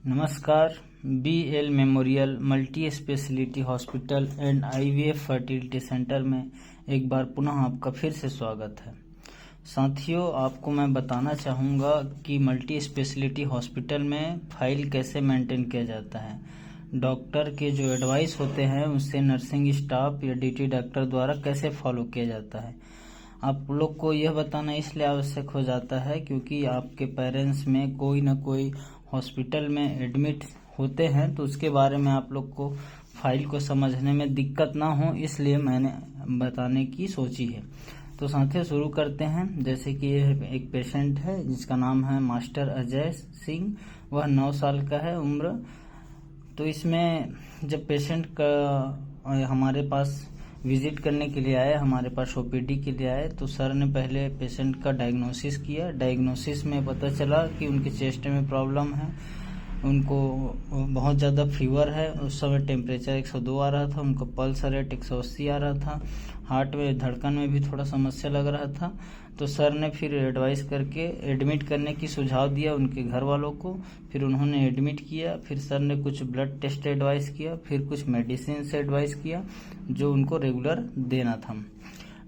नमस्कार। BL memorial multi speciality hospital and IVF fertility centre में एक बार पुनः आपका फिर से स्वागत है। साथियों, आपको मैं बताना चाहूँगा कि मल्टी स्पेशलिटी हॉस्पिटल में फाइल कैसे मेंटेन किया जाता है। डॉक्टर के जो एडवाइस होते हैं उससे नर्सिंग स्टाफ या DT डॉक्टर द्वारा कैसे फॉलो किया जाता है। आप लोग को यह बताना इसलिए आवश्यक हो जाता है क्योंकि आपके पेरेंट्स में कोई ना कोई हॉस्पिटल में एडमिट होते हैं, तो उसके बारे में आप लोग को फाइल को समझने में दिक्कत ना हो, इसलिए मैंने बताने की सोची है। तो साथियों, शुरू करते हैं। जैसे कि यह एक पेशेंट है जिसका नाम है मास्टर अजय सिंह। वह 9 साल का है उम्र। तो इसमें जब पेशेंट का हमारे पास विजिट करने के लिए आए, हमारे पास OPD के लिए आए, तो सर ने पहले पेशेंट का डायग्नोसिस किया। डायग्नोसिस में पता चला कि उनके चेस्ट में प्रॉब्लम है, उनको बहुत ज़्यादा फीवर है। उस समय टेम्परेचर 102 आ रहा था, उनका पल्स रेट 180 आ रहा था, हार्ट में धड़कन में भी थोड़ा समस्या लग रहा था। तो सर ने फिर एडवाइस करके एडमिट करने की सुझाव दिया उनके घर वालों को। फिर उन्होंने एडमिट किया। फिर सर ने कुछ ब्लड टेस्ट एडवाइस किया, फिर कुछ मेडिसिन से एडवाइस किया जो उनको रेगुलर देना था।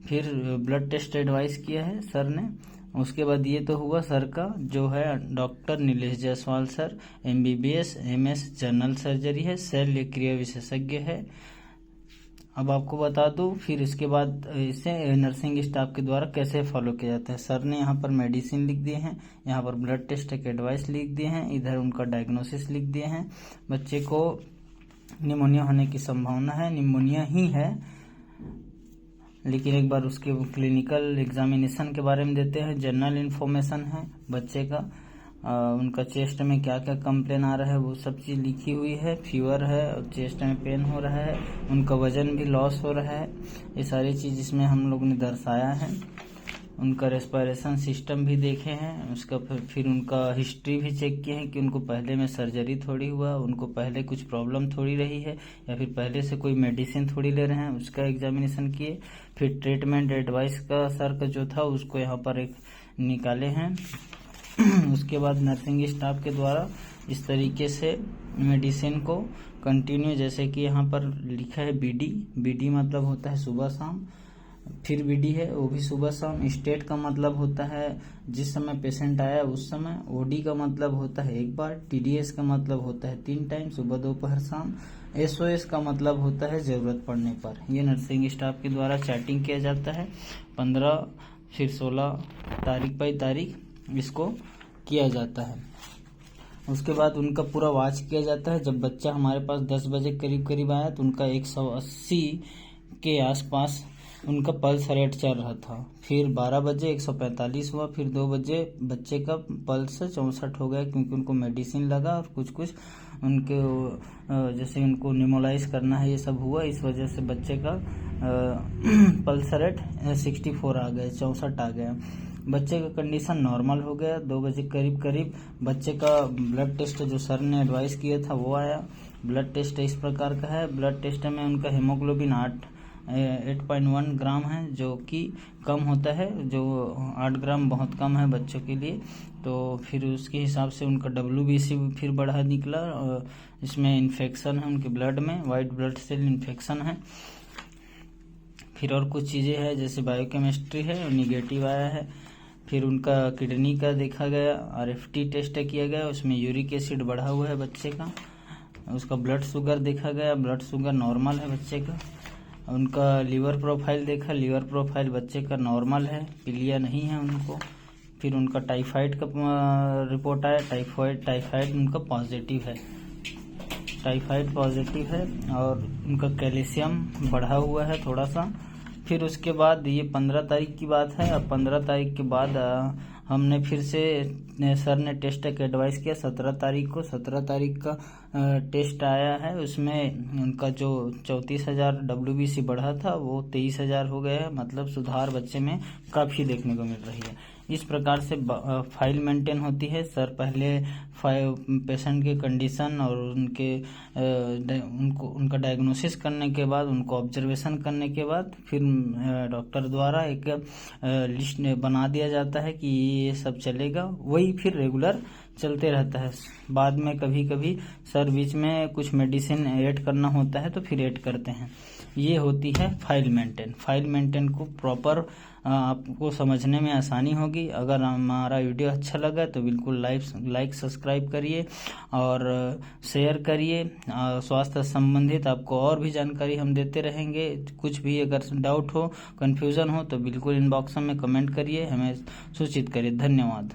फिर ब्लड टेस्ट एडवाइस किया है सर ने। उसके बाद ये तो हुआ सर का, जो है doctor Nilesh Jaiswal sir, MBBS MS general surgery है, शल्य क्रिया विशेषज्ञ है। अब आपको बता दूं फिर इसके बाद इसे नर्सिंग स्टाफ के द्वारा कैसे फॉलो किया जाता है। सर ने यहाँ पर मेडिसिन लिख दिए हैं, यहाँ पर ब्लड टेस्ट के एडवाइस लिख दिए हैं, इधर उनका डायग्नोसिस लिख दिए हैं। बच्चे को निमोनिया होने की संभावना है, निमोनिया ही है, लेकिन एक बार उसके क्लिनिकल एग्जामिनेशन के बारे में देते हैं। जनरल इन्फॉर्मेशन है बच्चे का, उनका चेस्ट में क्या क्या कंप्लेन आ रहा है वो सब चीज़ लिखी हुई है। फीवर है और चेस्ट में पेन हो रहा है, उनका वजन भी लॉस हो रहा है, ये सारी चीज़ इसमें हम लोग ने दर्शाया है। उनका रेस्पिरेशन सिस्टम भी देखे हैं, उसका फिर उनका हिस्ट्री भी चेक किए हैं कि उनको पहले में सर्जरी थोड़ी हुआ, उनको पहले कुछ प्रॉब्लम थोड़ी रही है, या फिर पहले से कोई मेडिसिन थोड़ी ले रहे हैं, उसका एग्जामिनेशन किए। फिर ट्रीटमेंट एडवाइस का सर का जो था उसको यहाँ पर एक निकाले हैं। उसके बाद नर्सिंग स्टाफ के द्वारा इस तरीके से मेडिसिन को कंटिन्यू, जैसे कि यहाँ पर लिखा है BD मतलब होता है सुबह शाम, फिर BD है वो भी सुबह शाम। स्टेट का मतलब होता है जिस समय पेशेंट आया उस समय। OD का मतलब होता है एक बार। TDS का मतलब होता है 3 टाइम, सुबह दोपहर शाम। SOS का मतलब होता है जरूरत पड़ने पर। ये नर्सिंग स्टाफ के द्वारा चैटिंग किया जाता है। 15 फिर 16 तारीख बाई तारीख इसको किया जाता है। उसके बाद उनका पूरा वॉच किया जाता है। जब बच्चा हमारे पास 10 बजे करीब आया तो उनका 180 के आसपास उनका पल्स रेट चल रहा था। फिर 12 बजे 145 हुआ। फिर 2 बजे बच्चे का पल्स 64 हो गया, क्योंकि उनको मेडिसिन लगा और कुछ उनके जैसे उनको निमोलाइज करना है, ये सब हुआ। इस वजह से बच्चे का पल्स रेट 64 आ गया, 64 आ गया। बच्चे का कंडीशन नॉर्मल हो गया। 2 बजे करीब बच्चे का ब्लड टेस्ट जो सर ने एडवाइस किया था वो आया। ब्लड टेस्ट इस प्रकार का है। ब्लड टेस्ट में उनका हीमोग्लोबिन 8.1 ग्राम है, जो कि कम होता है, जो 8 ग्राम बहुत कम है बच्चों के लिए। तो फिर उसके हिसाब से उनका WBC फिर बढ़ा निकला। इसमें इन्फेक्शन है उनके ब्लड में, वाइट ब्लड सेल इन्फेक्शन है। फिर और कुछ चीज़ें हैं जैसे बायोकेमिस्ट्री है, निगेटिव आया है। फिर उनका किडनी का देखा गया, RFT टेस्ट किया गया, उसमें यूरिक एसिड बढ़ा हुआ है बच्चे का। उसका ब्लड शुगर देखा गया, ब्लड शुगर नॉर्मल है बच्चे का। उनका लीवर प्रोफाइल देखा, लीवर प्रोफाइल बच्चे का नॉर्मल है, पीलिया नहीं है उनको। फिर उनका टाइफाइड का रिपोर्ट आया, टाइफाइड उनका पॉजिटिव है, टाइफाइड पॉजिटिव है। और उनका कैल्शियम बढ़ा हुआ है थोड़ा सा। फिर उसके बाद ये 15 तारीख की बात है। अब 15 तारीख के बाद हमने फिर से सर ने टेस्ट का एडवाइस किया 17 तारीख को। 17 तारीख का टेस्ट आया है, उसमें उनका जो 34,000 WBC बढ़ा था वो 23,000 हो गया है। मतलब सुधार बच्चे में काफ़ी देखने को मिल रही है। इस प्रकार से फाइल मेंटेन होती है। सर पहले पेशेंट के कंडीशन और उनका डायग्नोसिस करने के बाद, उनको ऑब्जर्वेशन करने के बाद, फिर डॉक्टर द्वारा एक लिस्ट बना दिया जाता है कि ये सब चलेगा, वही फिर रेगुलर चलते रहता है। बाद में कभी कभी सर बीच में कुछ मेडिसिन ऐड करना होता है तो फिर ऐड करते हैं। ये होती है फाइल मेंटेन। फाइल मेंटेन को प्रॉपर आपको समझने में आसानी होगी। अगर हमारा वीडियो अच्छा लगा तो बिल्कुल लाइक सब्सक्राइब करिए और शेयर करिए। स्वास्थ्य संबंधित आपको और भी जानकारी हम देते रहेंगे। कुछ भी अगर डाउट हो, कंफ्यूजन हो तो बिल्कुल इनबॉक्स में कमेंट करिए, हमें सूचित करिए। धन्यवाद।